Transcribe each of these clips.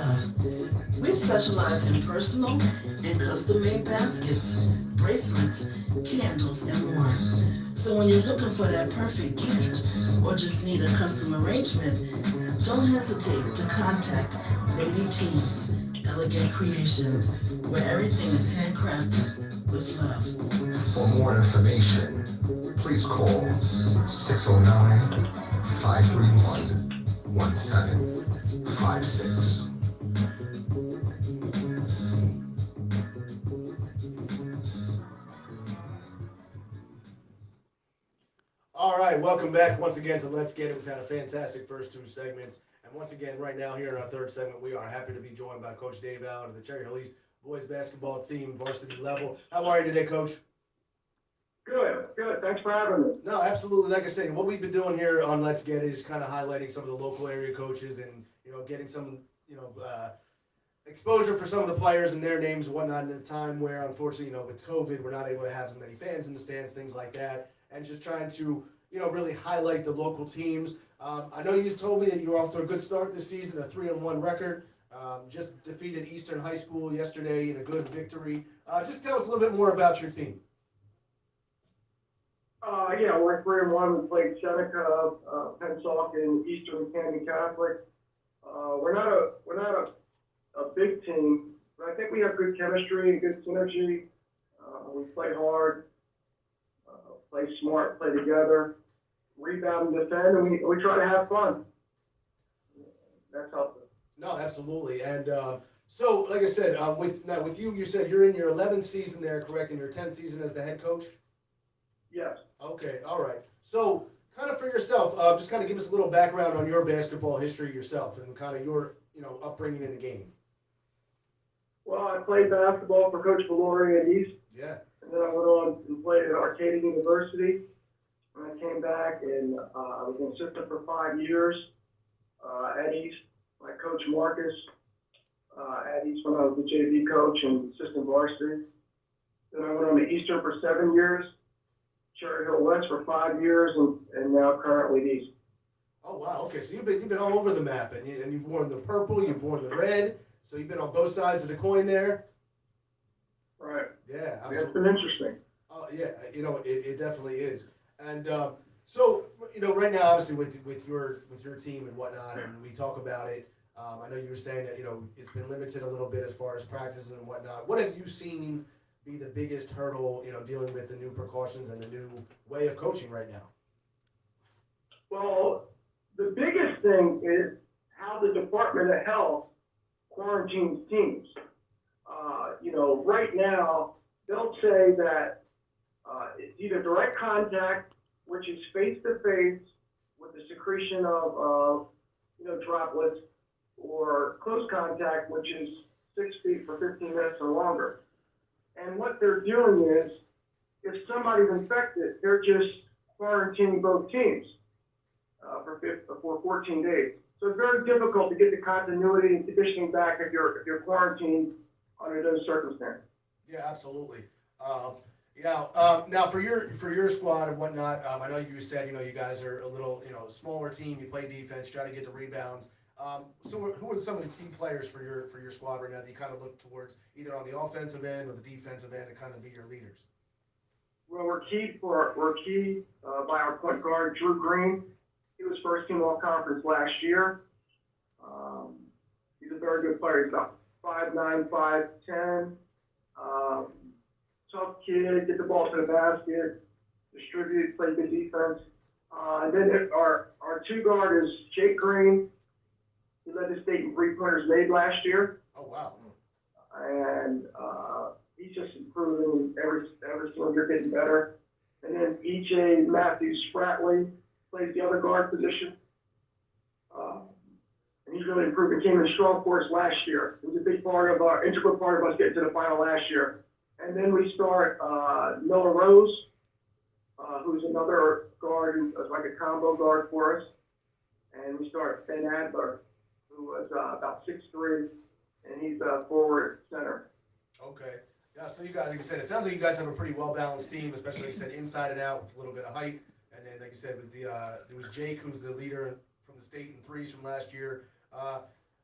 Love. We specialize in personal and custom-made baskets, bracelets, candles, and more. So when you're looking for that perfect gift or just need a custom arrangement, don't hesitate to contact Lady T's Elegant Creations, where everything is handcrafted with love. For more information, please call 609 531 1756. All right, welcome back once again to Let's Get It. We've had a fantastic first two segments. And once again, right now here in our third segment, we are happy to be joined by Coach Dave Allen of the Cherry Hill East boys basketball team, varsity level. How are you today, Coach? Good, good. Thanks for having me. No, absolutely. Like I said, what we've been doing here on Let's Get It is kind of highlighting some of the local area coaches and, getting some, exposure for some of the players and their names and whatnot in a time where, unfortunately, with COVID, we're not able to have as many fans in the stands, things like that, and just trying to, really highlight the local teams. I know you told me that you were off to a good start this season, a 3-1 record. Just defeated Eastern High School yesterday in a good victory. Just tell us a little bit more about your team. We're 3-1. We played Seneca, Pennsauken, Eastern Canyon Catholic. We're not a big team, but I think we have good chemistry and good synergy. We play hard, play smart, play together, rebound and defend, and we try to have fun. That's helpful. No, absolutely. And so, like I said, with you, you said you're in your 11th season there, correct? In your 10th season as the head coach? Yes. Okay, all right. So, kind of for yourself, just kind of give us a little background on your basketball history yourself and kind of your, upbringing in the game. Well, I played basketball for Coach Valori at East. Yeah. And then I went on and played at Arcadia University. And I came back and I was an assistant for 5 years at East. My coach Marcus at East when I was the JV coach and assistant varsity. Then I went on to Eastern for 7 years, Cherry Hill West for 5 years, and now currently at East. Oh wow. Okay, so you've been all over the map, and you've worn the purple, you've worn the red, so you've been on both sides of the coin there. Right. Yeah, absolutely. It's been interesting. Yeah, it definitely is. And so, right now, obviously, with your team and whatnot, and we talk about it. I know you were saying that it's been limited a little bit as far as practices and whatnot. What have you seen be the biggest hurdle, dealing with the new precautions and the new way of coaching right now? Well, the biggest thing is how the Department of Health quarantines teams. Right now, they'll say that it's either direct contact, which is face-to-face with the secretion of droplets, or close contact, which is 6 feet for 15 minutes or longer. And what they're doing is, if somebody's infected, they're just quarantining both teams for 14 days. So it's very difficult to get the continuity and conditioning back if you're quarantined under those circumstances. Yeah, absolutely. Now for your squad and whatnot, I know you said you guys are a little smaller team. You play defense, try to get the rebounds. So who are some of the key players for your squad right now that you kind of look towards, either on the offensive end or the defensive end, to kind of be your leaders? Well, we're key by our point guard Drew Green. He was first team all conference last year. He's a very good player. He's about 5'9", 5'10". Tough kid, get the ball to the basket, distribute, play good defense. And then our two guard is Jake Green. He led the state in 3-pointers made last year. Oh wow! And he's just improving every single year, getting better. And then E.J. Matthews Spratley plays the other guard position. And he's really improved. He came in strong for us last year. It was a big part of integral part of us getting to the final last year. And then we start Noah Rose, who's another guard, who's like a combo guard for us. And we start Ben Adler, who was about 6'3", and he's a forward center. Okay. Yeah, so you guys, like I said, it sounds like you guys have a pretty well-balanced team, especially, like you said, inside and out with a little bit of height. And then, like you said, with there was Jake, who's the leader from the state in threes from last year.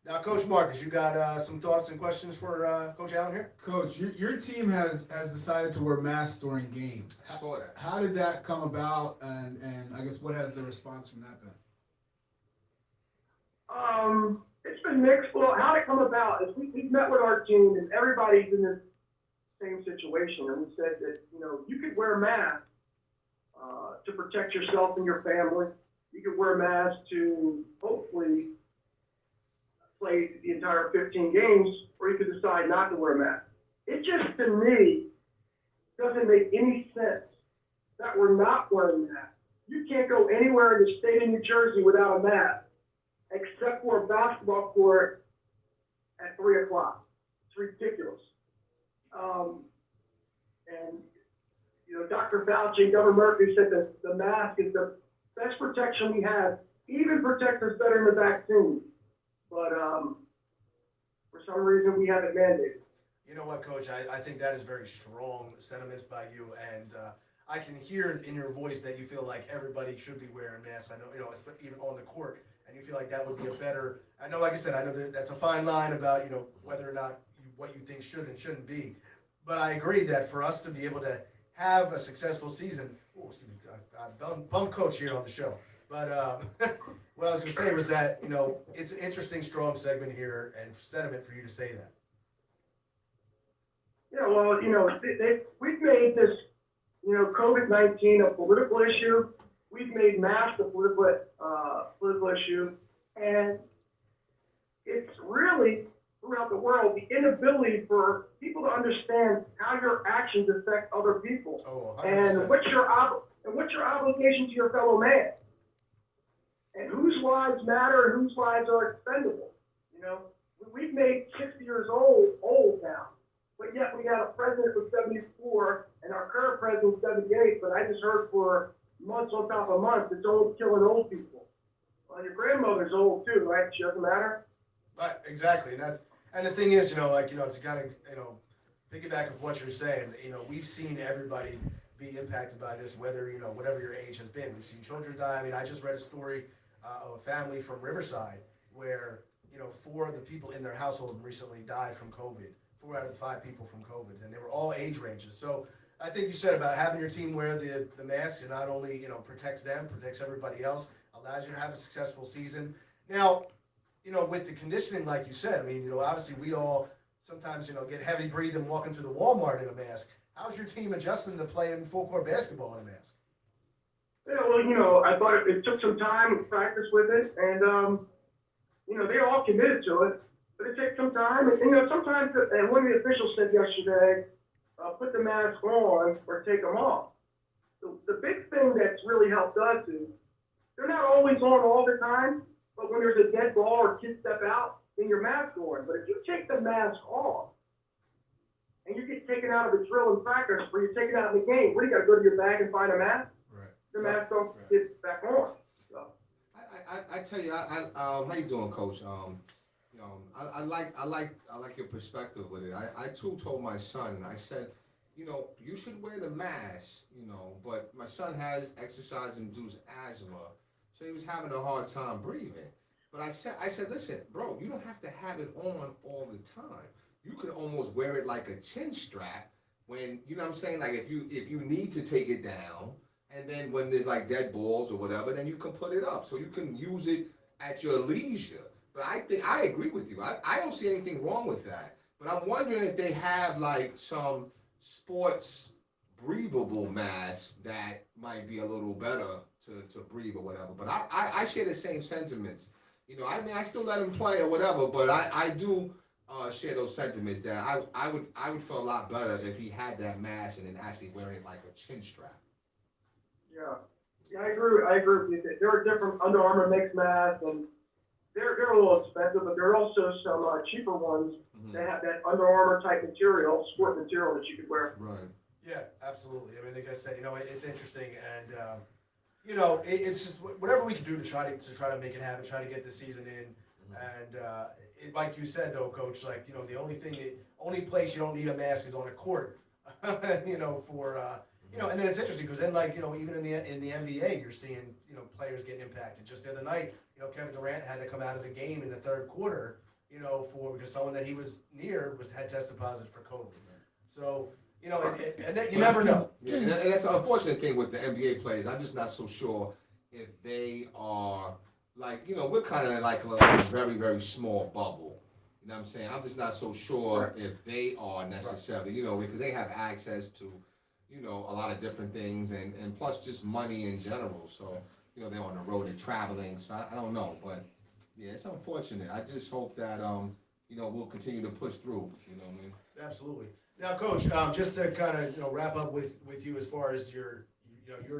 Now, Coach Marcus, you got some thoughts and questions for Coach Allen here? Coach, your team has decided to wear masks during games. I saw that. How did that come about, and I guess what has the response from that been? It's been mixed. Well, how it come about is we've met with our team and everybody's in this same situation. And we said that, you could wear a mask to protect yourself and your family. You could wear a mask to hopefully play the entire 15 games, or you could decide not to wear a mask. It just, to me, doesn't make any sense that we're not wearing masks. You can't go anywhere in the state of New Jersey without a mask, except for a basketball court at 3 o'clock. It's ridiculous. And, Dr. Fauci and Governor Murphy said that the mask is the best protection we have, even protects us better than the vaccine. But for some reason, we have it mandated. You know what, Coach? I think that is very strong sentiments by you, and I can hear in your voice that you feel like everybody should be wearing masks. I know, even on the court, and you feel like that would be a better. I know, like I said, I know that's a fine line about whether or not what you think should and shouldn't be. But I agree that for us to be able to have a successful season, I bumped Coach here on the show. But what I was going to say was that it's an interesting, strong segment here and sentiment for you to say that. Yeah, well, we've made this, COVID-19 a political issue. We've made masks a political issue, and it's really throughout the world the inability for people to understand how your actions affect other people, Oh, 100%. and what's your obligation to your fellow man, and whose lives matter and whose lives are expendable. We've made 60 years old now. But yet we got a president who's 74 and our current president is 78, but I just heard for months on top of months, it's old killing old people. Well, your grandmother's old too, right? She doesn't matter. Right, exactly, and the thing is, to kind of piggyback of what you're saying, we've seen everybody be impacted by this, whether whatever your age has been. We've seen children die. I mean, I just read a story of a family from Riverside where 4 of the people in their household recently died from COVID. 4 out of 5 people from COVID, and they were all age ranges. So I think you said about having your team wear the mask, it not only protects them, protects everybody else, allows you to have a successful season. Now, with the conditioning, like you said, I mean, obviously we all sometimes get heavy breathing walking through the Walmart in a mask. How's your team adjusting to playing full court basketball in a mask? Yeah, well, I thought it took some time to practice with it, and they all committed to it. But it takes some time, and sometimes, and one of the officials said yesterday, put the mask on or take them off. The big thing that's really helped us is they're not always on all the time, but when there's a dead ball or kids step out, then your mask on. But if you take the mask off and you get taken out of the drill and practice, or you're taken out of the game, what do you got to go to your bag and find a mask? Right. The mask don't get back on. So. I tell you, how you doing, Coach? I like your perspective with it. I too told my son, I said, you should wear the mask, but my son has exercise-induced asthma, so he was having a hard time breathing. But I said, listen, bro, you don't have to have it on all the time. You could almost wear it like a chin strap when, what I'm saying, like if you need to take it down, and then when there's like dead balls or whatever, then you can put it up, so you can use it at your leisure. But I agree with you. I don't see anything wrong with that. But I'm wondering if they have like some sports breathable masks that might be a little better to breathe or whatever. But I share the same sentiments. I still let him play or whatever, but I do share those sentiments that I would feel a lot better if he had that mask and then actually wearing it like a chin strap. Yeah, I agree with you. There are different Under Armour mix masks, and they're a little expensive, but there are also some cheaper ones that have that Under Armour type material, sport material that you could wear. Right. Yeah, absolutely. I mean, like I said, it's interesting, and it's just whatever we can do to try to make it happen, try to get the season in, and like you said, though, Coach, like the only place you don't need a mask is on a court, and then it's interesting because then, like, even in the NBA, you're seeing, players getting impacted. Just the other night, Kevin Durant had to come out of the game in the third quarter because someone that he was near had tested positive for COVID. So, and then you never know. Yeah, and that's the unfortunate thing with the NBA players. I'm just not so sure if they are like, we're kind of like a very, very small bubble. You know what I'm saying? I'm just not so sure if they are necessarily, because they have access to, a lot of different things and plus just money in general. So, they're on the road and traveling. So I don't know, but yeah, it's unfortunate. I just hope that, we'll continue to push through. You know what I mean? Absolutely. Now, Coach, just to kind of wrap up with you as far as your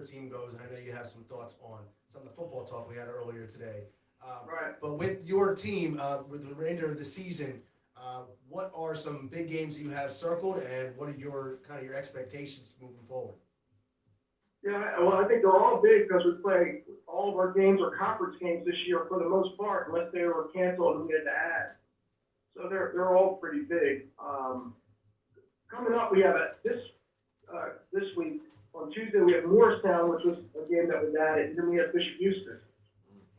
team goes, and I know you have some thoughts on some of the football talk we had earlier today. Right. But with your team, with the remainder of the season, what are some big games you have circled, and what are your expectations moving forward? Yeah, well, I think they're all big because we play all of our games are conference games this year for the most part, unless they were canceled and we had to add. So they're all pretty big. Coming up, we have this week on Tuesday we have Morristown, which was a game that was added, and then we have Bishop Eustace,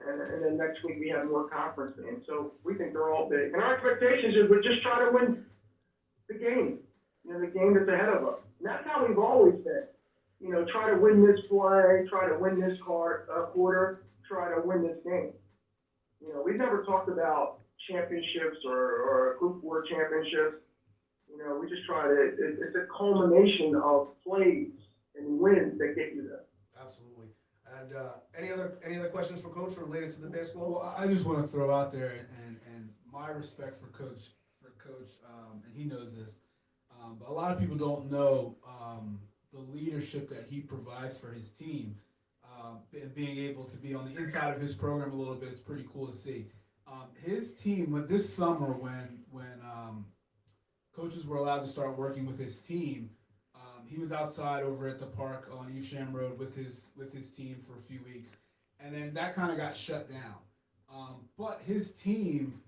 and then next week we have more conference games. So we think they're all big, and our expectations is we just try to win the game, the game that's ahead of us. And that's how we've always been. Try to win this play, try to win this quarter, try to win this game. We've never talked about championships or group war championships. We just try to, it's a culmination of plays and wins that get you there. Absolutely. And any other questions for Coach related to the basketball? Well, I just want to throw out there and my respect for Coach, and he knows this. But a lot of people don't know the leadership that he provides for his team. And being able to be on the inside of his program a little bit, it's pretty cool to see. His team, this summer when coaches were allowed to start working with his team, he was outside over at the park on Evesham Road with his team for a few weeks, and then that kind of got shut down. But his team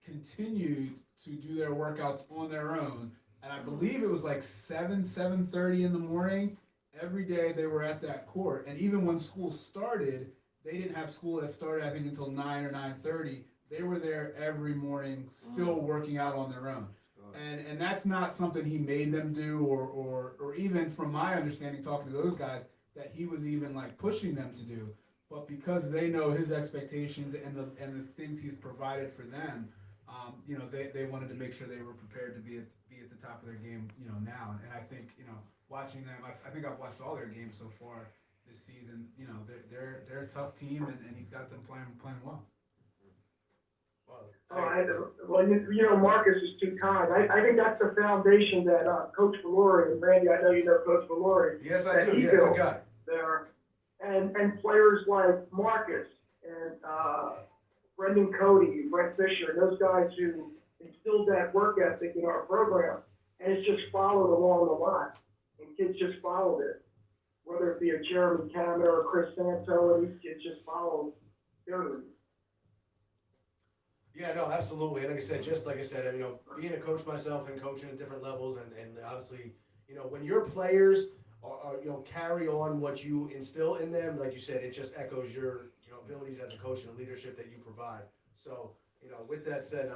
continued to do their workouts on their own, and I believe it was like 7:30 in the morning. Every day they were at that court, and even when school started, they didn't have school that started I think until 9 or 9:30. They were there every morning, still working out on their own. And that's not something he made them do, or even from my understanding, talking to those guys, that he was even like pushing them to do. But because they know his expectations and the things he's provided for them, they wanted to make sure they were prepared to be at the top of their game, now. And I think, watching them, I think I've watched all their games so far this season. They're a tough team, and he's got them playing well. Marcus is too kind. I think that's the foundation that Coach Valori, and Randy, I know you know Coach Valori. Yes, I do. Yeah, good guy. There, and players like Marcus and Brendan Cody, Brent Fisher, and those guys who instilled that work ethic in our program, and it's just followed along the line, and kids just followed it. Whether it be a Jeremy Cameron or Chris Santo, these kids just followed their lead. Yeah, no, absolutely. And just like I said, being a coach myself and coaching at different levels, and obviously, when your players are carry on what you instill in them, like you said, it just echoes your, abilities as a coach and the leadership that you provide. So, with that said,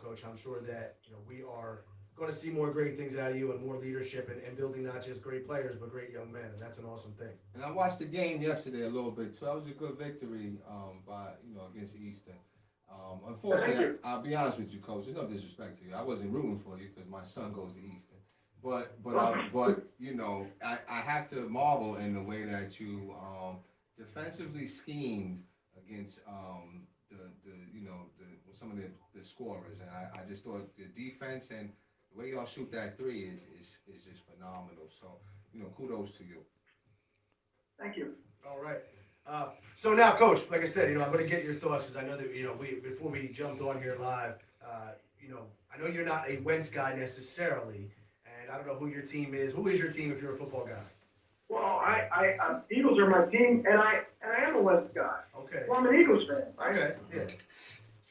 Coach, I'm sure that, we are going to see more great things out of you and more leadership and building not just great players, but great young men. And that's an awesome thing. And I watched the game yesterday a little bit too. That was a good victory against Eastern. Unfortunately, I'll be honest with you, Coach. There's no disrespect to you. I wasn't rooting for you because my son goes to Eastern. But I have to marvel in the way that you defensively schemed against some of the scorers, and I just thought the defense and the way y'all shoot that three is just phenomenal. So kudos to you. Thank you. All right. So now, Coach, like I said, I'm going to get your thoughts because I know that before we jumped on here live, I know you're not a Wentz guy necessarily, and I don't know who your team is. Who is your team if you're a football guy? Well, Eagles are my team, and I am a Wentz guy. Okay. Well, I'm an Eagles fan. Right? Okay. Yeah.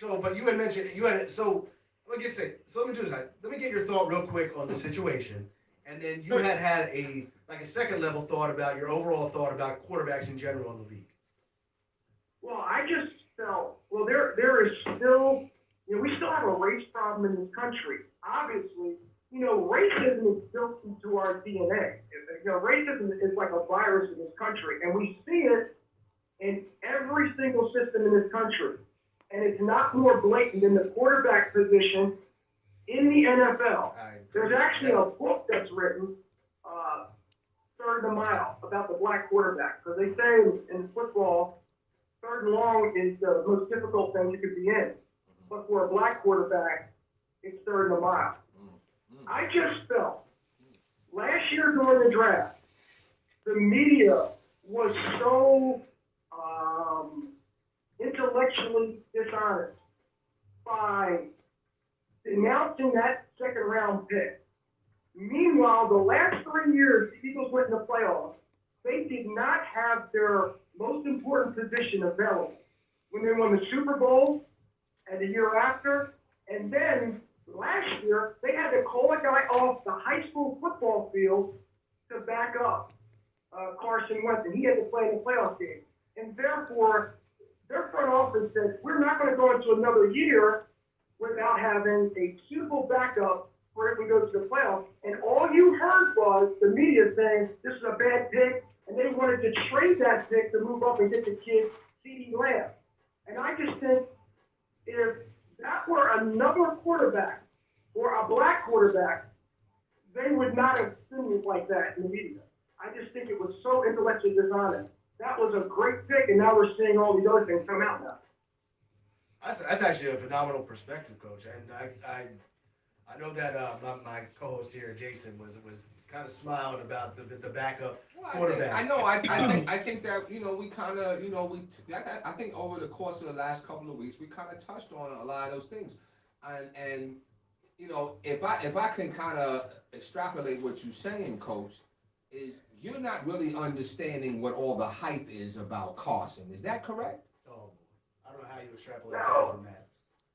So, but you had mentioned so let me get so let me do this. Let me get your thought real quick on the situation, and then you had a second level thought about your overall thought about quarterbacks in general in the league. Well, I just felt, there is still You know, we still have a race problem in this country. Obviously, you know, racism is built into our DNA. You know, racism is like a virus in this country, and we see it in every single system in this country. And it's not more blatant than the quarterback position in the NFL. There's actually a book that's written, Third and Mile, about the black quarterback. Because they say in football, third and long is the most difficult thing you could be in. But for a black quarterback, it's third and mile. I just felt last year during the draft, the media was so intellectually dishonest by denouncing that second round pick. Meanwhile, the last 3 years the Eagles went in the playoffs, they did not have their most important position available. When they won the Super Bowl and the year after, and then last year they had to call a guy off the high school football field to back up Carson Wentz, and he had to play in the playoff game. And therefore, their front office said, we're not going to go into another year without having a suitable backup for if we go to the playoffs. And all you heard was the media saying this is a bad pick, and they wanted to trade that pick to move up and get the kid CeeDee Lamb. And I just think if that were another quarterback or a black quarterback, they would not have seen it like that in the media. I just think it was so intellectually dishonest. That was a great pick, and now we're seeing all these other things come out now. That's actually a phenomenal perspective, Coach. And I know that my co-host here, Jason, was kind of smiling about the backup quarterback. I think that, you know, we kind of, you know, I think over the course of the last couple of weeks, we kind of touched on a lot of those things. And you know, if I can kind of extrapolate what you're saying, Coach, is you're not really understanding what all the hype is about Carson. Is that correct? Oh, I don't know how you extrapolate that from that.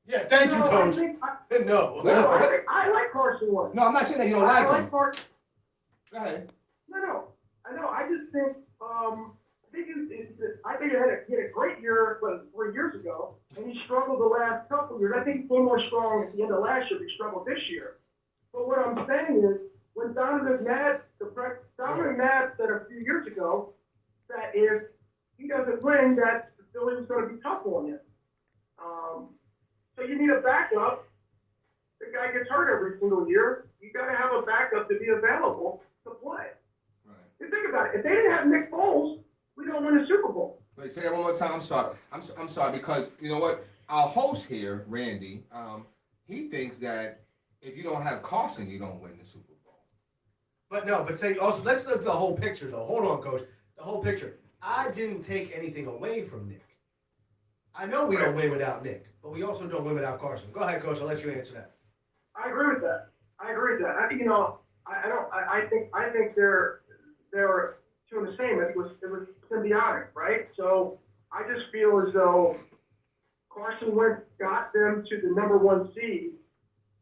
Yeah, thank you, Coach. No. I like Carson Wentz. No, I'm not saying that you don't like him. Go ahead. No. I know. I just think I think he had a great year 3 years ago, and he struggled the last couple of years. I think he came more strong at the end of last year. He struggled this year. But what I'm saying is, when Donovan McNabb said a few years ago that if he doesn't win, that the Phillies was going to be tough on him. So you need a backup. The guy gets hurt every single year. You got to have a backup to be available to play. Right. And think about it. If they didn't have Nick Foles, we don't win a Super Bowl. Wait, say that one more time. I'm sorry. I'm sorry because you know what? Our host here, Randy, he thinks that if you don't have Carson, you don't win the Super Bowl. But say also let's look at the whole picture though. Hold on, Coach. The whole picture. I didn't take anything away from Nick. I know we don't win without Nick, but we also don't win without Carson. Go ahead, Coach. I'll let you answer that. I agree with that. I think they're two of the same. It was symbiotic, right? So I just feel as though Carson Wentz got them to the number one seed,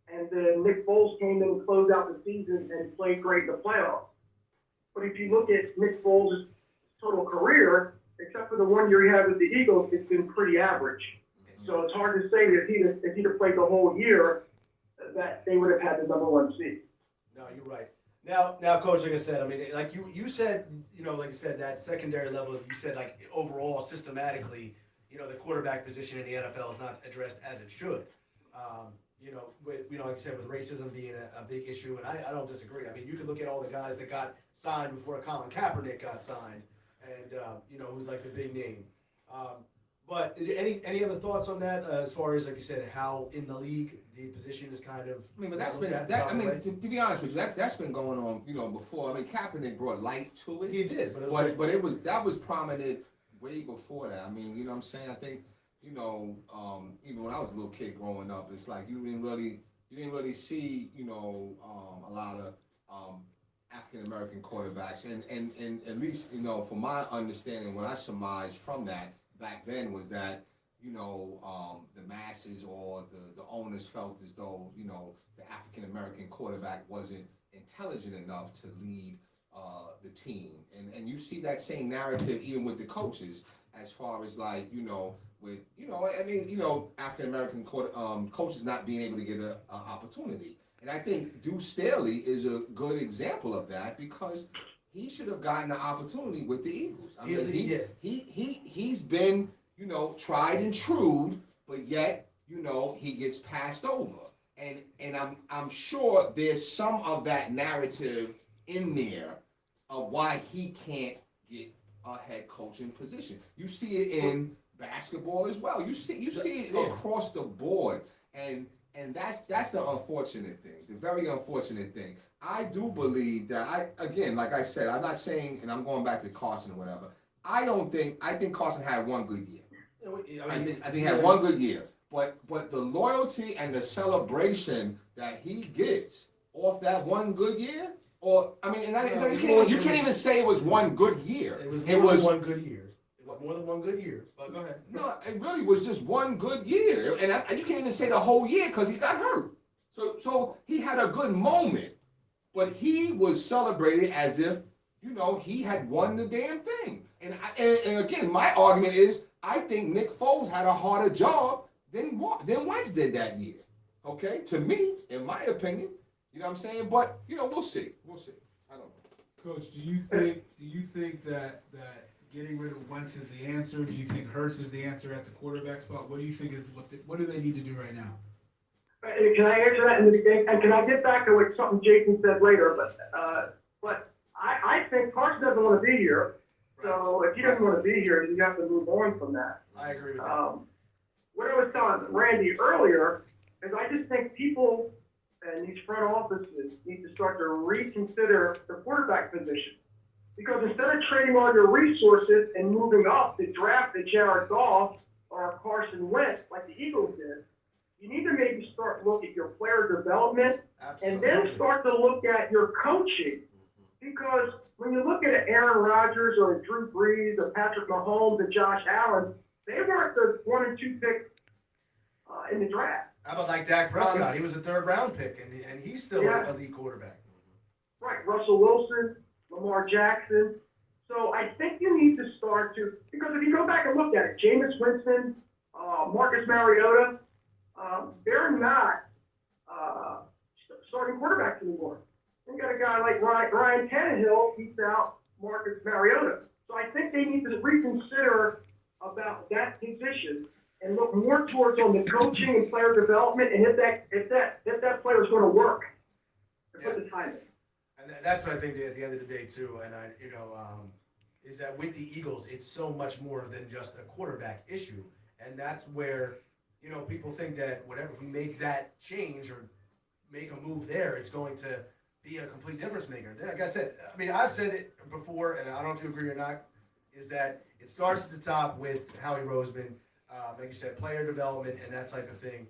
and then Nick Foles came in and closed out the season and played great in the playoffs. But if you look at Nick Foles' total career, except for the 1 year he had with the Eagles, it's been pretty average. So it's hard to say that if he'd have played the whole year, that they would have had the number one seed. No, you're right. Now, Coach, like I said, I mean, like you said, you know, like you said, that secondary level, you said, like, overall, systematically, you know, the quarterback position in the NFL is not addressed as it should. Like I said, with racism being a big issue, and I don't disagree. I mean, you can look at all the guys that got signed before Colin Kaepernick got signed, and, who's like the big name. But any other thoughts on that as far as, like you said, how in the league the position is kind of? I mean, but that's been that. I mean, to be honest with you, that's been going on, you know, before. I mean, Kaepernick brought light to it. He did, but that was prominent way before that. I mean, you know what I'm saying? I think, you know, even when I was a little kid growing up, it's like you didn't really see, you know, a lot of African American quarterbacks, and at least, you know, from my understanding, what I surmised from that back then was that, you know, the masses or the owners felt as though, you know, the African American quarterback wasn't intelligent enough to lead the team, and you see that same narrative even with the coaches, as far as, like, you know, I mean, African American coaches not being able to get an opportunity. And I think Deuce Staley is a good example of that because he should have gotten an opportunity with the Eagles. I mean, he's been, tried and true, but yet, he gets passed over. And I'm sure there's some of that narrative in there of why he can't get a head coaching position. You see it in basketball as well. You see it across the board. And that's the unfortunate thing, the very unfortunate thing. I do believe that like I said, I'm not saying, and I'm going back to Carson or whatever. I think Carson had one good year. I think he had one good year. But the loyalty and the celebration that he gets off that one good year, you can't even say it was one good year. It was more than one good year. It was more than one good year. But go ahead. No, it really was just one good year, and you can't even say the whole year because he got hurt. So he had a good moment, but he was celebrated as if he had won the damn thing. And again, my argument is I think Nick Foles had a harder job than Wentz did that year. Okay, to me, in my opinion, you know what I'm saying. But we'll see. I don't know. Coach, do you think that getting rid of Wentz is the answer? Do you think Hurts is the answer at the quarterback spot? What do you think what do they need to do right now? Can I answer that in the beginning? And can I get back to what something Jason said later? But I think Carson doesn't want to be here. So if he doesn't want to be here, then you have to move on from that. I agree with that. What I was telling Randy earlier is I just think people and these front offices need to start to reconsider the quarterback position. Because instead of trading all your resources and moving up to draft a Jared Goff or a Carson Wentz like the Eagles did, you need to maybe start look at your player development and then start to look at your coaching. Because when you look at Aaron Rodgers or Drew Brees or Patrick Mahomes and Josh Allen, they weren't the 1 and 2 picks in the draft. How about like Dak Prescott? He was a 3rd round pick, and he's still an elite quarterback. Right, Russell Wilson, Lamar Jackson. So I think you need to start to, because if you go back and look at it, Jameis Winston, Marcus Mariota, they're not starting quarterbacks anymore. You got a guy like Ryan Tannehill keeps out Marcus Mariota. So I think they need to reconsider about that position and look more towards on the coaching and player development, and if that player is going to work, and put the time in. And that's what I think at the end of the day too. And is that with the Eagles, it's so much more than just a quarterback issue, and that's where people think that whatever if we make that change or make a move there, it's going to be a complete difference maker. Like I said, I've said it before, and I don't know if you agree or not, is that it starts at the top with Howie Roseman, like you said, player development and that type of thing.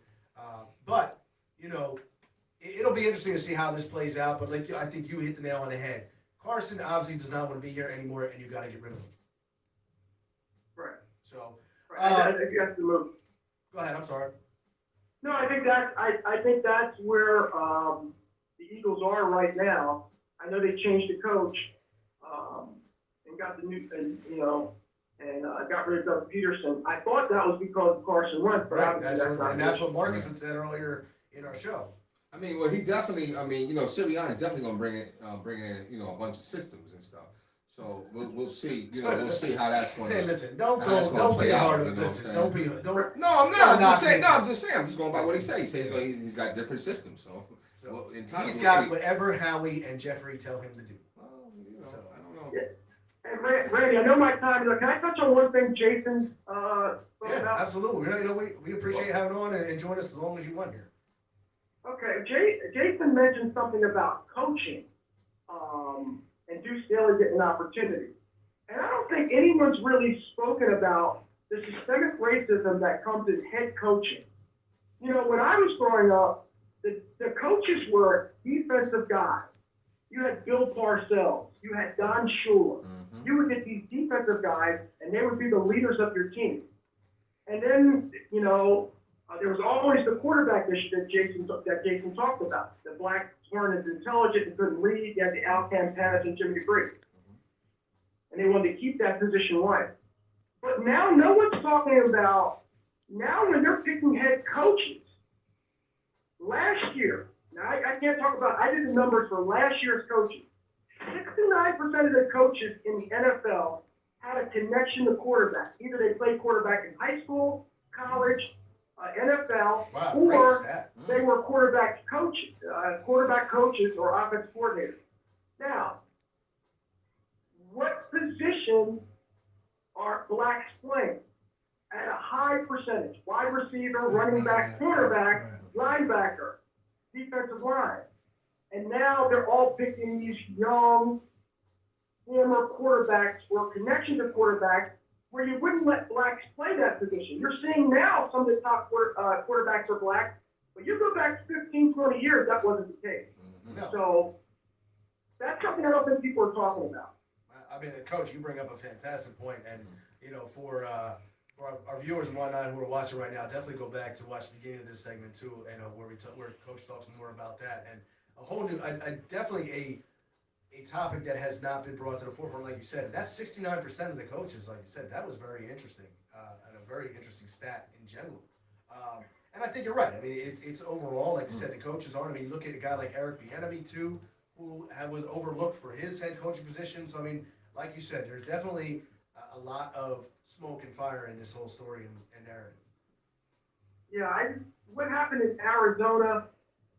But it'll be interesting to see how this plays out. But I think you hit the nail on the head. Carson obviously does not want to be here anymore, and you got to get rid of him. Right. So I think you have to move. Go ahead. I'm sorry. No, I think that's where the Eagles are right now. I know they changed the coach and got the new, and got rid of Doug Peterson. I thought that was because of Carson Wentz, but right. That's what Marcus had said earlier in our show. Well, he definitely. Sirianni's definitely gonna bring in, a bunch of systems and stuff. So we'll see. We'll see how that's going. Hey, listen, don't be hard. Listen, don't. No, I'm not. I'm just saying. I'm just going by what he says. He says he's got different systems. So in time, he's got whatever Howie and Jeffrey tell him to do. Well, I don't know. Yeah. And Randy, I know my time is up. Can I touch on one thing Jason spoke about? Absolutely. We appreciate having on and join us as long as you want here. Okay, Jason mentioned something about coaching and Deuce Staley getting an opportunity. And I don't think anyone's really spoken about the systemic racism that comes in head coaching. When I was growing up, the coaches were defensive guys. You had Bill Parcells. You had Don Shula. Mm-hmm. You would get these defensive guys, and they would be the leaders of your team. And then, there was always the quarterback issue that Jason talked about. The blacks weren't as intelligent and couldn't lead. You had the Al Campanis and Jimmy DeGree. And they wanted to keep that position right. But now no one's talking about Now when they're picking head coaches, last year, now I can't talk about, I did the numbers for last year's coaches. 69% of the coaches in the NFL had a connection to quarterback. Either they played quarterback in high school, college, NFL, Wow, great or stat. they were quarterback coaches or offense coordinators. Now, what position are blacks playing? At a high percentage. Wide receiver, running back, quarterback, linebacker, defensive line. And now they're all picking these young, former quarterbacks or connection to quarterbacks where you wouldn't let blacks play that position. You're seeing now some of the top quarterbacks are black, but you go back 15, 20 years, that wasn't the case. No. So that's something I don't think people are talking about. I mean, Coach, you bring up a fantastic point, and you know, for our viewers and whatnot who are watching right now, definitely go back to watch the beginning of this segment too, and where Coach talks more about that, and a whole new, definitely a topic that has not been brought to the forefront, like you said. And that's 69% of the coaches, like you said. That was very interesting, and a very interesting stat in general. And I think you're right. I mean, it's overall, like you said, the coaches aren't. I mean, you look at a guy like Eric Bieniemy too, who was overlooked for his head coaching position. So I mean, like you said, there's definitely a lot of smoke and fire in this whole story and narrative. Yeah, what happened in Arizona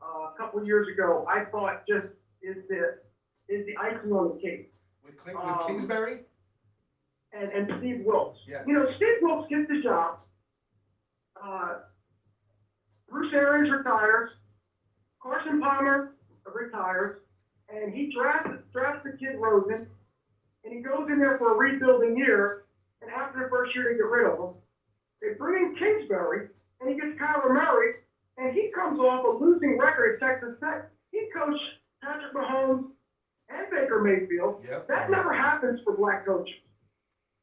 a couple of years ago, I thought just is the icing on the cake. With Kingsbury? And Steve Wilkes. Yeah. You know, Steve Wilkes gets the job. Bruce Arians retires. Carson Palmer retires. And he drafts the kid Rosen. And he goes in there for a rebuilding year. And after the first year, they get rid of him. They bring in Kingsbury. And he gets Kyler Murray. And he comes off a losing record at Texas Tech. He coached Patrick Mahomes and Baker Mayfield. Yep. That never happens for black coaches.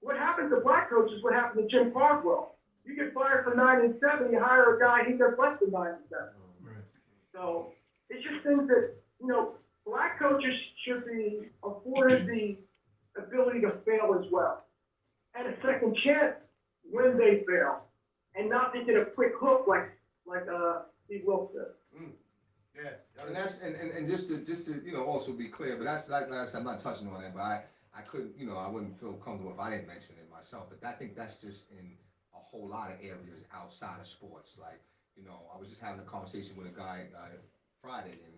What happens to black coaches, what happened to Jim Caldwell. You get fired for 9-7, you hire a guy, he does less than 9-7. Right. So it's just things that, you know, black coaches should be afforded the ability to fail as well. And a second chance when they fail. And not to get a quick hook like Steve Wilkes said. Yeah. And that's and just to you know also be clear, but that's like last I'm not touching on it, but I couldn't, you know, I wouldn't feel comfortable if I didn't mention it myself. But I think that's just in a whole lot of areas outside of sports. Like, you know, I was just having a conversation with a guy Friday, and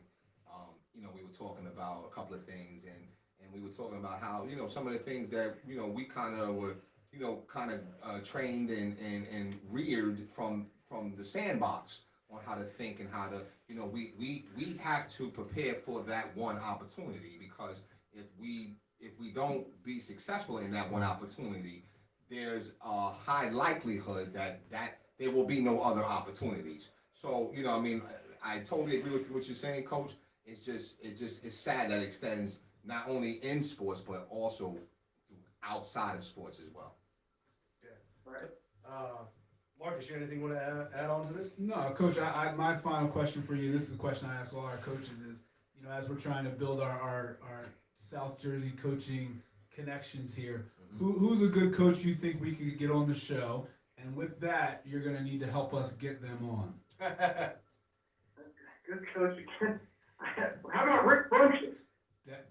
you know, we were talking about a couple of things, and we were talking about how, you know, some of the things that, you know, we kind of were, you know, kind of trained and reared from the sandbox on how to think and how to, you know, we have to prepare for that one opportunity, because if we don't be successful in that one opportunity, there's a high likelihood that there will be no other opportunities. So, you know, I mean, I totally agree with what you're saying, Coach. It's sad that it extends not only in sports, but also outside of sports as well. Yeah. Right. Marcus, you anything you want to add on to this? No, Coach. My final question for you. This is a question I ask all our coaches: is, you know, as we're trying to build our South Jersey coaching connections here, who's a good coach you think we could get on the show? And with that, you're going to need to help us get them on. Good coach. How about Rick Brunson?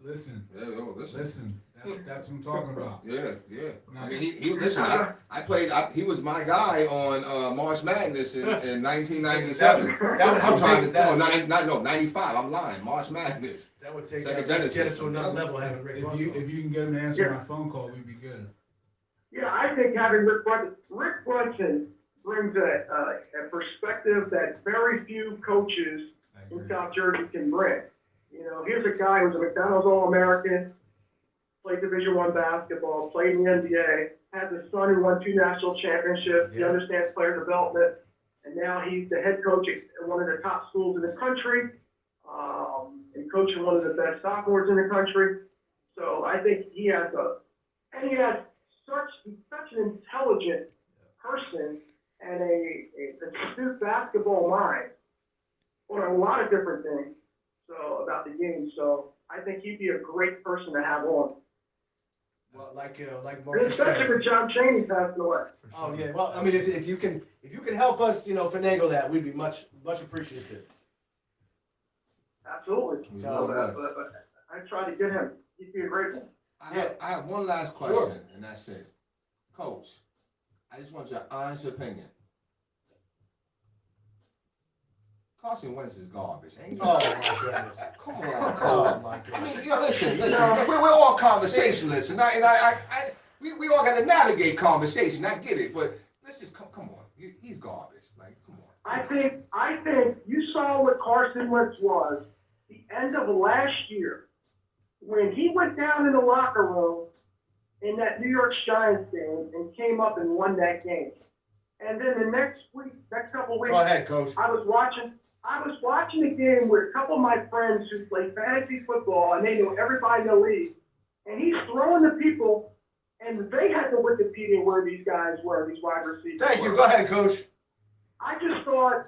Listen. Yeah, listen. That's what I'm talking about. Yeah. No, I mean, he listen. I played. He was my guy on March Madness in 1997. That would help. 95. I'm lying. March Madness. That would take Second that. Let's get us Genesis. to another level. Having Rick Brunson. If you can get him to answer my phone call, we'd be good. Yeah, I think having Rick Brunson brings a perspective that very few coaches in South Jersey can bring. You know, here's a guy who's a McDonald's All-American, played Division I basketball, played in the NBA, has a son who won 2 national championships. He understands player development, and now he's the head coach at one of the top schools in the country, and coaching one of the best sophomores in the country. So I think he has such an intelligent person and a astute basketball mind on a lot of different things. So about the game. So I think he'd be a great person to have on. Well, like like And Marcus especially said. with John Chaney passing away. For Oh sure. yeah. Well, I mean, if you can help us, finagle that, we'd be much appreciative. Absolutely. We So, will. But I tried to get him. He'd be a great one. I have one last question, Sure. and that's it. Coach, I just want your honest opinion. Carson Wentz is garbage. Ain't Oh my goodness. Come on, Oh Coach. my I goodness. mean, listen. We're all conversationalists, and we all got to navigate conversation. I get it, but let's just come on. He's garbage. Like, come on. I think you saw what Carson Wentz was the end of last year when he went down in the locker room in that New York Giants game and came up and won that game. And then the next couple of weeks, Go ahead, Coach. I was watching the game with a couple of my friends who play fantasy football, and they know everybody in the league. And he's throwing the people, and they had to Wikipedia where these guys were, these wide receivers. Thank you. were. Go ahead, Coach. I just thought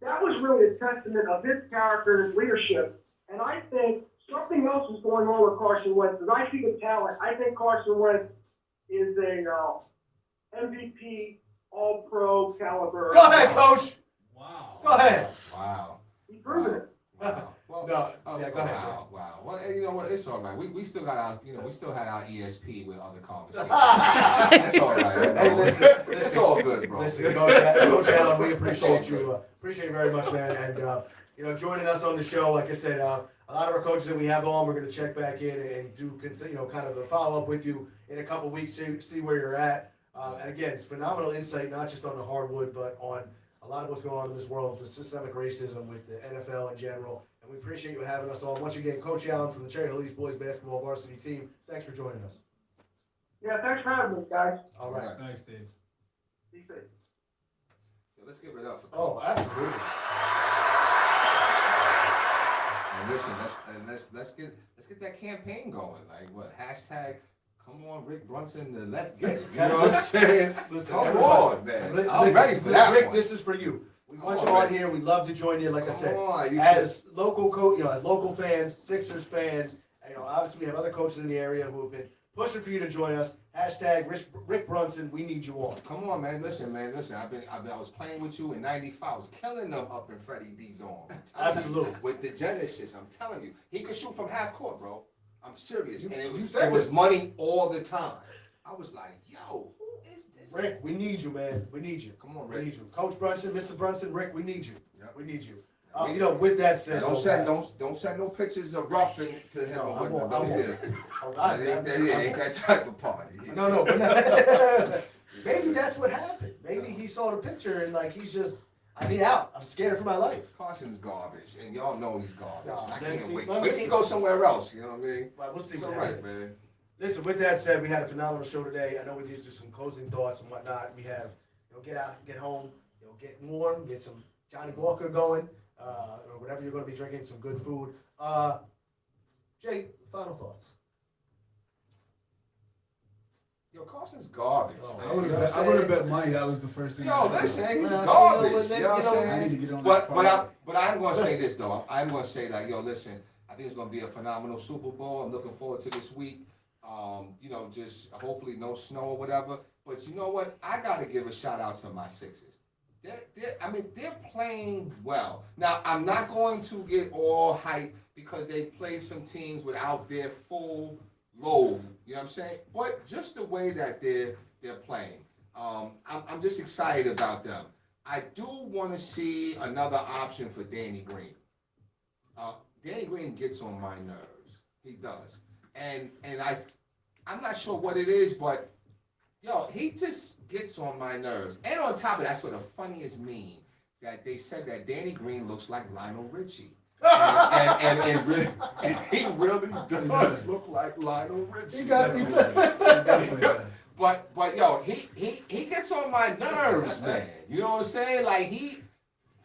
that was really a testament of his character and his leadership. And I think something else is going on with Carson Wentz. Because I see the talent. I think Carson Wentz is a MVP, All-Pro caliber. Go ahead, Coach. Wow. Go ahead. Wow. He's proven it. Wow. Well, No, yeah, go ahead, Wow. Wow. Well, you know what? It's all right. We still got our, we still had our ESP with other conversations. That's all right. You know. Hey, listen, It's all good, bro. Listen, Coach Allen, we appreciate you. Appreciate you very much, man. And joining us on the show, like I said, a lot of our coaches that we have on, we're going to check back in and do, kind of a follow up with you in a couple weeks, see where you're at. And again, it's phenomenal insight, not just on the hardwood, but on a lot of what's going on in this world, the systemic racism with the NFL in general. And we appreciate you having us on. Once again, Coach Allen from the Cherry Hill East Boys Basketball Varsity Team. Thanks for joining us. Yeah, thanks for having me, guys. All right. Nice, Dave. Be safe. Let's give it up for Oh, Coach. absolutely. And listen, let's get that campaign going. Like what? Hashtag come on, Rick Brunson, let's get it. You know what I'm saying? Listen, Come everybody- on, man. Rick, I'm ready for that Rick, one. this is for you. We want Come you on, on Rick. here. We'd love to join you. Like I said, Come on, you as local as local fans, Sixers fans, obviously we have other coaches in the area who have been pushing for you to join us. Hashtag Rick Brunson, we need you on. Come on, man. Listen. I was playing with you in '95. I was killing them up in Freddie D. Dorm. Absolutely. With the Genesis, I'm telling you, he could shoot from half court, bro. I'm serious, and you it said was this. money all the time. I was like, yo, who is this? Rick, we need you, man. We need you. Come on, We Rick. need you. Coach Brunson, Mr. Brunson, Rick, we need you. Yep. We need you. With that said, Don't send no pictures of roughing to him. No, or I'm whatnot. on. Yeah. Oh, That ain't that type of party. No, we're not. Maybe that's what happened. Maybe he saw the picture and he's just, I need out. I'm scared for my life. Carson's garbage, and y'all know he's garbage. No, I let's can't see- wait. let's Wait till he see. goes somewhere else. You know what I mean? Well, we'll see It's what all happens. right, man. Listen, with that said, we had a phenomenal show today. I know we need to do some closing thoughts and whatnot. We have, get out, get home, get warm, get some Johnny Walker going, or whatever you're going to be drinking, some good food. Jay, final thoughts. Yo, Carson's garbage, Oh, man. I would You know have what I'm saying? bet money that was the first thing. Yo, I did. listen, he's Well, garbage. You know what I'm you know, I need to saying? get on But that. I'm going to say this though. I'm going to say that, yo, listen. I think it's going to be a phenomenal Super Bowl. I'm looking forward to this week. Just hopefully no snow or whatever. But you know what? I got to give a shout out to my Sixers. They're playing well. Now, I'm not going to get all hype because they played some teams without their full load. You know what I'm saying? But just the way that they're playing, I'm just excited about them. I do want to see another option for Danny Green. Danny Green gets on my nerves. He does. And I'm not sure what it is, but yo, he just gets on my nerves. And on top of that, that's what the funniest meme that they said that Danny Green looks like Lionel Richie. And he really does look like Lionel Richie. Definitely does. But yo, he gets on my nerves, man. You know what I'm saying? Like he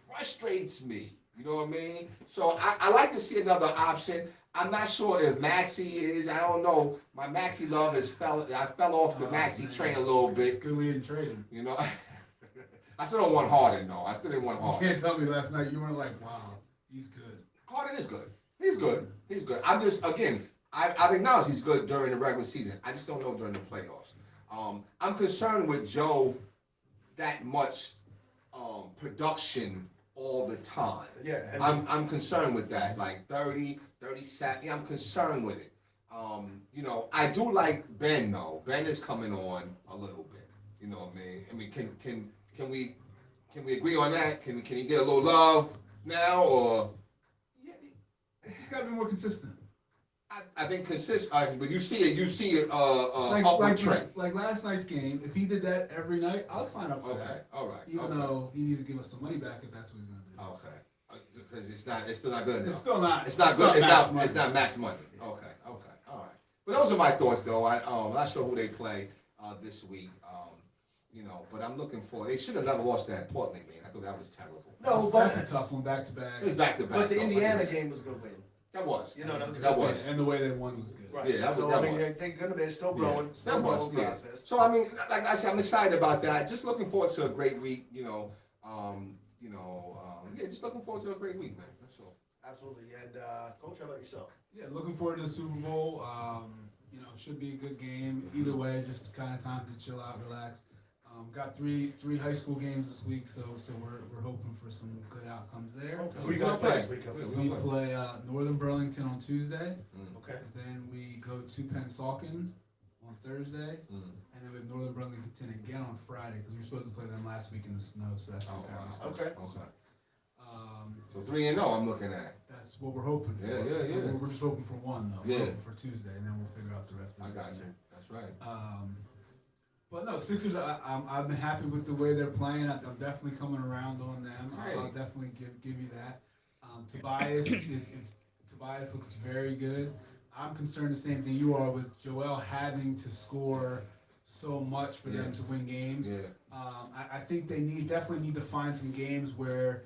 frustrates me. You know what I mean? So I like to see another option. I'm not sure if Maxey is. I don't know. My Maxey love I fell off the Maxey train a little It's bit. good we didn't trade him. You know, I still don't want Harden though. I still didn't want You Harden. can't tell me last night you weren't like, wow, he's good. Harden is good. He's good. I'm just again. I've acknowledged he's good during the regular season. I just don't know during the playoffs. I'm concerned with Joe that much production all the time. Yeah, and I'm concerned with that. Like 30 sack. Yeah, I'm concerned with it. You know, I do like Ben though. Ben is coming on a little bit. You know what I mean? I mean, can we agree on that? Can he get a little love now or? Yeah, he's just got to be more consistent. I think but you see it, upward trend. Like last night's game, if he did that every night, I'll sign up for Okay, that. all right. Even though he needs to give us some money back if that's what he's gonna do. Okay, because it's still not good enough. It's still not. It's not good. max It's not max money. Okay, all right. But those are my thoughts, though. I'm not sure who they play this week. You know, but I'm looking for. They should have never lost that Portland game. I thought that was terrible. no, That's but a tough one, back to back. It was back to back. but the though. Indiana game was a good win. That was. You know, that was that good. was. And the way they won was good. Right. Yeah, that was- so that I mean, was. I think good they're still growing. Still That was, growing yeah. process. So I mean, like I said, I'm excited about that. Just looking forward to a great week. Yeah, just looking forward to a great week, man. That's all. Absolutely. And Coach, how about yourself? Yeah, looking forward to the Super Bowl. You know, should be a good game. Either way, just kind of time to chill out, relax. Got three high school games this week, so we're hoping for some good outcomes there. Okay. Who you guys play this week? We play Northern Burlington on Tuesday. Okay. Then we go to Pennsauken on Thursday, and then we have Northern Burlington again on Friday because we were supposed to play them last week in the snow. So that's what kind of stuff. Okay. So 3-0, I'm looking at. That's what we're hoping for. Yeah. We're just hoping for one though. Yeah. We're hoping for Tuesday, and then we'll figure out the rest of I it. got you. That's right. But no, Sixers. I've been happy with the way they're playing. I'm definitely coming around on them. I'll Right. definitely give you that. Tobias, if Tobias looks very good. I'm concerned the same thing you are with Joel having to score so much for them Yeah. to win games. Yeah. I think they definitely need to find some games where,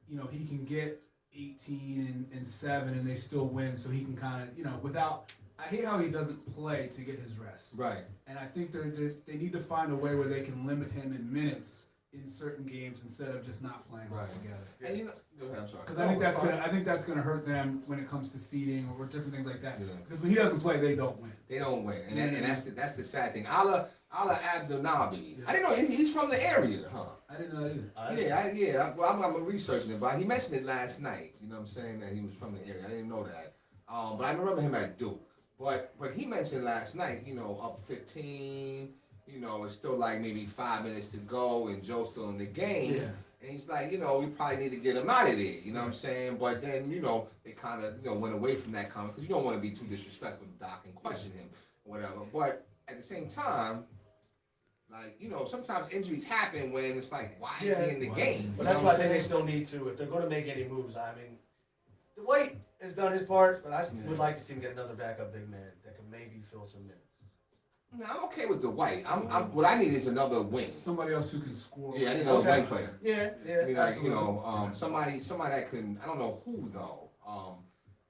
you know, he can get 18 and 7 and they still win, so he can kind of, you know, without. I hate how he doesn't play to get his rest. Right. And I think they need to find a way where they can limit him in minutes in certain games instead of just not playing Right. altogether. And you know, go ahead, I'm sorry. Because I think that's gonna hurt them when it comes to seeding or different things like that. Yeah. Because when he doesn't play, they don't win. They don't win, and, Yeah. and that's the sad thing. Ala Abdelnabi. Yeah. I didn't know he's from the area, huh? I didn't know that either. Well, I'm researching it, but he mentioned it last night. You know what I'm saying, that he was from the area. I didn't know that. But I remember him at Duke. But he mentioned last night, you know, up 15. You know, it's still like maybe 5 minutes to go, and Joe's still in the game. Yeah. And he's like, you know, we probably need to get him out of there. You know what I'm saying? But then, you know, they kind of, you know, went away from that comment because you don't want to be too disrespectful to Doc and question him or whatever. But at the same time, like, you know, sometimes injuries happen when it's like, why is he in the game? But You that's know why I what think I'm they saying? still need to, if they're going to make any moves. I mean, Dwight has done his part, but I would like to see him get another backup big man that can maybe fill some minutes. No, I'm okay with the White. What I need is another wing. Somebody else who can score. Yeah, I need another Okay. wing player. Yeah, I mean, like, absolutely. you know, somebody that can. I don't know who though.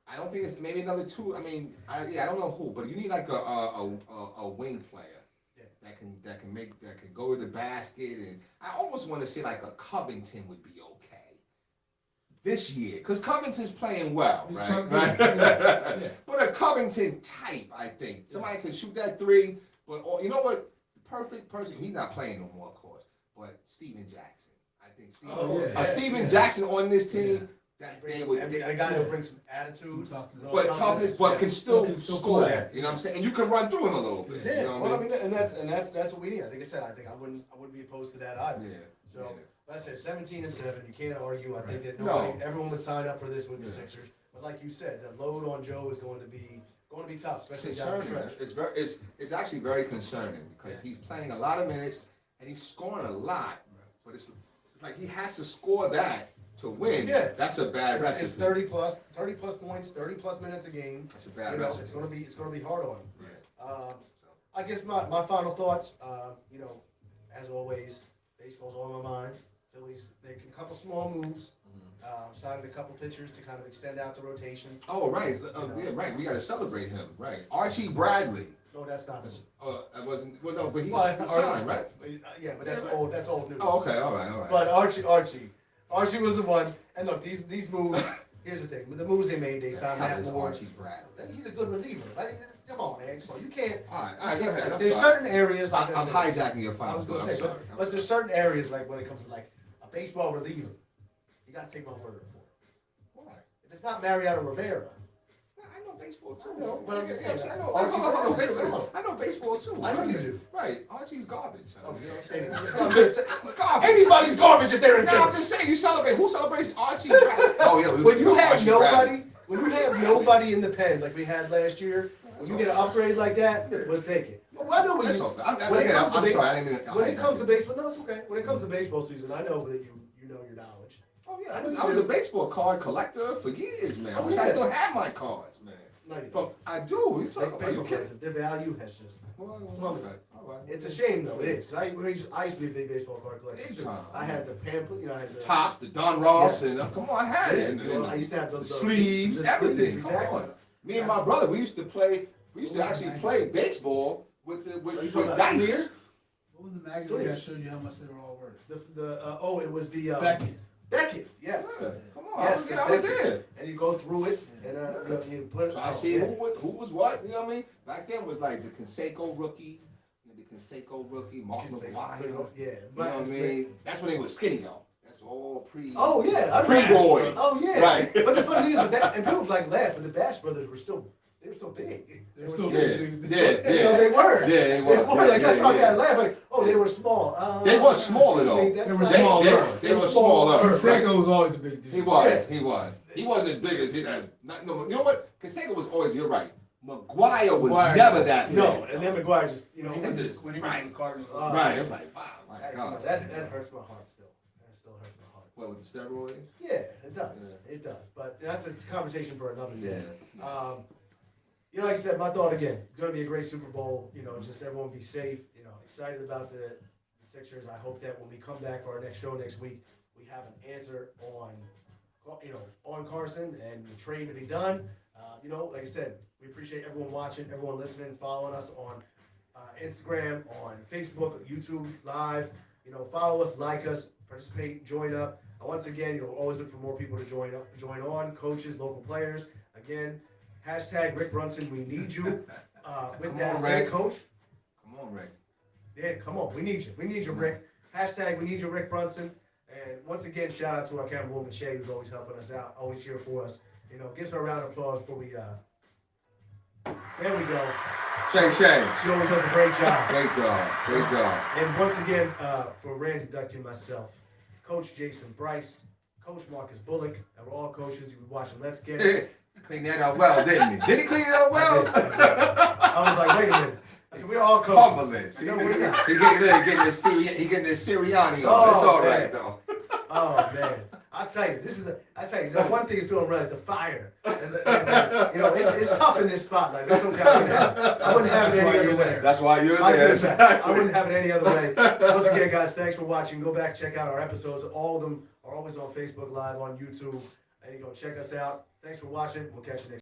I don't think it's maybe another two. I mean, I don't know who, but you need like a wing player that can go to the basket, and I almost want to say like a Covington would be okay this year because Covington's playing well, He's right? playing- yeah, yeah. But a Covington type, I think somebody can shoot that three. But you know what? The perfect person. He's not playing no more, of course. But Steven Jackson. I think Steven Jackson on this team. That they would. A guy who'll bring some attitude, Some toughness. But toughness, but can still score. play. You know what I'm saying? And you can run through him a little bit. Yeah, You know well, what I mean, and that's what we need. Like I said, I wouldn't be opposed to that either. Yeah. So, like I said, 17 and 7, you can't argue. I think that No. everyone would sign up for this with the Yeah. Sixers. But like you said, the load on Joe is going to be tough, especially down the Concerning. stretch. It's actually very concerning because he's playing a lot of minutes and he's scoring a lot. But it's like he has to score that to win. Yeah. That's a bad recipe. It's 30 plus points, 30 plus minutes a game. That's a bad You know, recipe. it's gonna be hard on him. Yeah. I guess my final thoughts. You know, as always, baseball's on my mind. Phillies making a couple small moves. Signed a couple pitchers to kind of extend out the rotation. Oh, right. Yeah, right. We got to celebrate him. Right. Archie Bradley. No, that's not. I wasn't. Well, no, but he's Well, signed, right? Yeah, but that's Yeah, old. That's old news. Oh, okay. All right. But Archie was the one. And look, these moves, here's the thing. With the moves they made, they signed Hell Matt is Moore. Archie Bradley. He's a good reliever. Like, come on, man. Come on. You can't. All right, go ahead. I'm There's sorry. certain areas. Like I'm I said, hijacking your I final was thought. gonna I'm say, sorry. but there's certain areas like when it comes to like a baseball reliever, you gotta take my word for it. Why? If it's not Mariano Rivera, I know baseball too. I know, but I'm just saying, I know. Archie Bradley. I know baseball too. I know you do. Right. Archie's garbage. Oh, You know what I'm saying? I'm just saying- It's garbage. anybody's garbage if they're in No, I'm Philly. just saying. You celebrate. Who celebrates Archie Bradley? Oh yeah. When you have Archie Bradley. nobody, when you have nobody in the pen like we had last year, when you get an upgrade like that, Yeah. we'll take it. Well, I know when That's you, all. when it comes to I'm ba- sorry. I didn't mean. when it comes to baseball, no, it's okay. When it comes to baseball season, I know that you know your knowledge. Oh yeah, I was a baseball card collector for years, man. I Oh, wish I yeah. still had my cards, man. No, you But don't. I do. What are you talking Like about? You baseball kidding? cards, their value has just. Well, Plummets. all right. It's a shame though. It is because I used to be a big baseball card collector Big too. time. I had the pamphlet, you know, I had the Tops, the Don Ross, Yes. and come on, I had it. You know, I used to have The sleeves, the everything. sleeves, Come exactly. on. Me and my brother, we used to play. We used to actually play baseball with Are you with talking about dice. Fleer? What was the magazine that showed you how much they were all worth? It was the Beckett. Beckett, yes. Yeah, come on, Yes, I was Beckett. there. And you go through it, and you put it. So I see who was what. You know what I mean? Back then was like the Canseco rookie, Mark McGuire. Yeah, You know but what I mean? That's when they were skinny though. That's all pre. oh yeah, I Pre remember. boys. Oh yeah, Right. But the funny thing is, with that, and people like laugh, but the Bash brothers were still big. They were still Yeah, big dudes. yeah, yeah. You know, they were. Yeah, they were. Like that's why I Yeah, got laugh. Like, oh, they were small. They was smaller, though. That's They were not- smaller. They were smaller. Canseco was always a big dude. He was. He wasn't as big as he has. No, you know what? Canseco was always. You're right. McGuire was McGuire. never that big. No, and then McGuire just When he He went was to just- when he went to the Cardinals. Right. It's like wow, my that, God. that hurts my heart still. That still hurts my heart. What with the steroids? Yeah, it does. It does. But that's a conversation for another day. You know, like I said, my thought again, going to be a great Super Bowl. You know, just everyone be safe. You know, excited about the Sixers. I hope that when we come back for our next show next week, we have an answer on Carson and the trade to be done. You know, like I said, we appreciate everyone watching, everyone listening, following us on Instagram, on Facebook, YouTube Live. You know, follow us, like us, participate, join up. Once again, always look for more people to join on, coaches, local players. Again, hashtag Rick Brunson, we need you. With Come that on, said, Rick. Coach, Come on, Rick. yeah, come on, we need you. We need you, Rick. Hashtag we need you, Rick Brunson. And once again, shout out to our camerawoman, Shay, who's always helping us out, always here for us. You know, give her a round of applause before we, there we go. Shay. She always does a great job. Great job. And once again, for Randy Ducky and myself, Coach Jason Bryce, Coach Marcus Bullock, and we're all coaches. You've been watching Let's Get It. Clean that out well, didn't he? Did he clean it out well? I was like, wait a minute. I said, we're all coaches. Fumbles it. See, No, we're not. he getting this Sirianni on. Oh, It's all man. right though. Oh man, I tell you, the one thing is people don't realize the fire. And you know, it's tough in this spotlight. That's okay. I wouldn't have it any other way. That's why you're I there. was gonna say, I wouldn't have it any other way. Once again, guys, thanks for watching. Go back, check out our episodes. All of them are always on Facebook Live, on YouTube, and you go check us out. Thanks for watching. We'll catch you next.